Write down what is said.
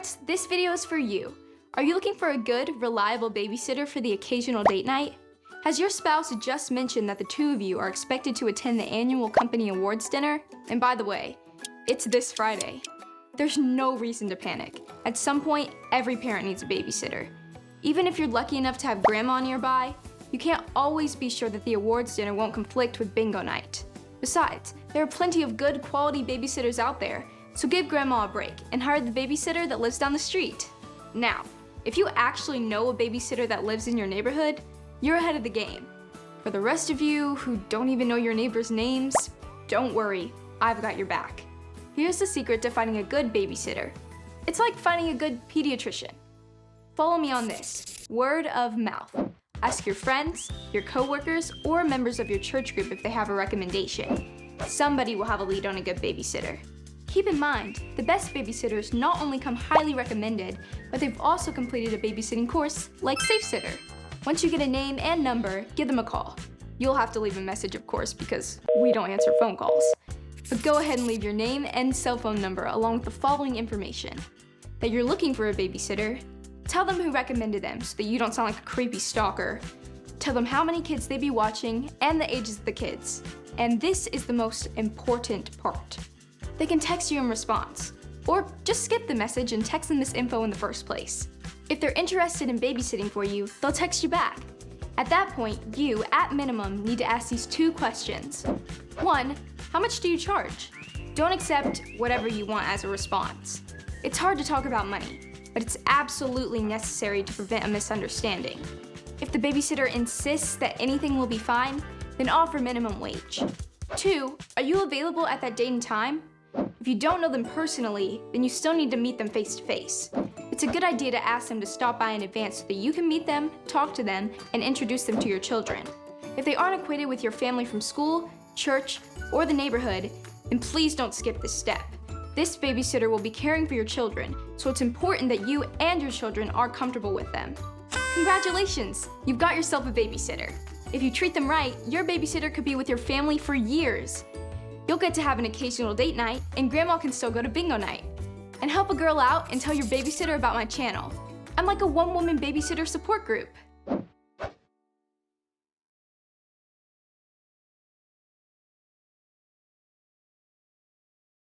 Parents, this video is for you. Are you looking for a good, reliable babysitter for the occasional date night? Has your spouse just mentioned that the two of you are expected to attend the annual company awards dinner? And by the way, it's this Friday. There's no reason to panic. At some point, every parent needs a babysitter. Even if you're lucky enough to have grandma nearby, you can't always be sure that the awards dinner won't conflict with bingo night. Besides, there are plenty of good quality babysitters out there, so give grandma a break and hire the babysitter that lives down the street. Now, if you actually know a babysitter that lives in your neighborhood, you're ahead of the game. For the rest of you who don't even know your neighbors' names, don't worry, I've got your back. Here's the secret to finding a good babysitter. It's like finding a good pediatrician. Follow me on this, word of mouth. Ask your friends, your coworkers, or members of your church group if they have a recommendation. Somebody will have a lead on a good babysitter. Keep in mind, the best babysitters not only come highly recommended, but they've also completed a babysitting course like SafeSitter. Once you get a name and number, give them a call. You'll have to leave a message, of course, because we don't answer phone calls. But go ahead and leave your name and cell phone number along with the following information. That you're looking for a babysitter, tell them who recommended them so that you don't sound like a creepy stalker. Tell them how many kids they be watching and the ages of the kids. And this is the most important part. They can text you in response, or just skip the message and text them this info in the first place. If they're interested in babysitting for you, they'll text you back. At that point, you, at minimum, need to ask these two questions. 1, how much do you charge? Don't accept whatever you want as a response. It's hard to talk about money, but it's absolutely necessary to prevent a misunderstanding. If the babysitter insists that anything will be fine, then offer minimum wage. 2, are you available at that date and time? If you don't know them personally, then you still need to meet them face to face. It's a good idea to ask them to stop by in advance so that you can meet them, talk to them, and introduce them to your children. If they aren't acquainted with your family from school, church, or the neighborhood, then please don't skip this step. This babysitter will be caring for your children, so it's important that you and your children are comfortable with them. Congratulations! You've got yourself a babysitter. If you treat them right, your babysitter could be with your family for years. You'll get to have an occasional date night, and grandma can still go to bingo night. And help a girl out and tell your babysitter about my channel. I'm like a one-woman babysitter support group.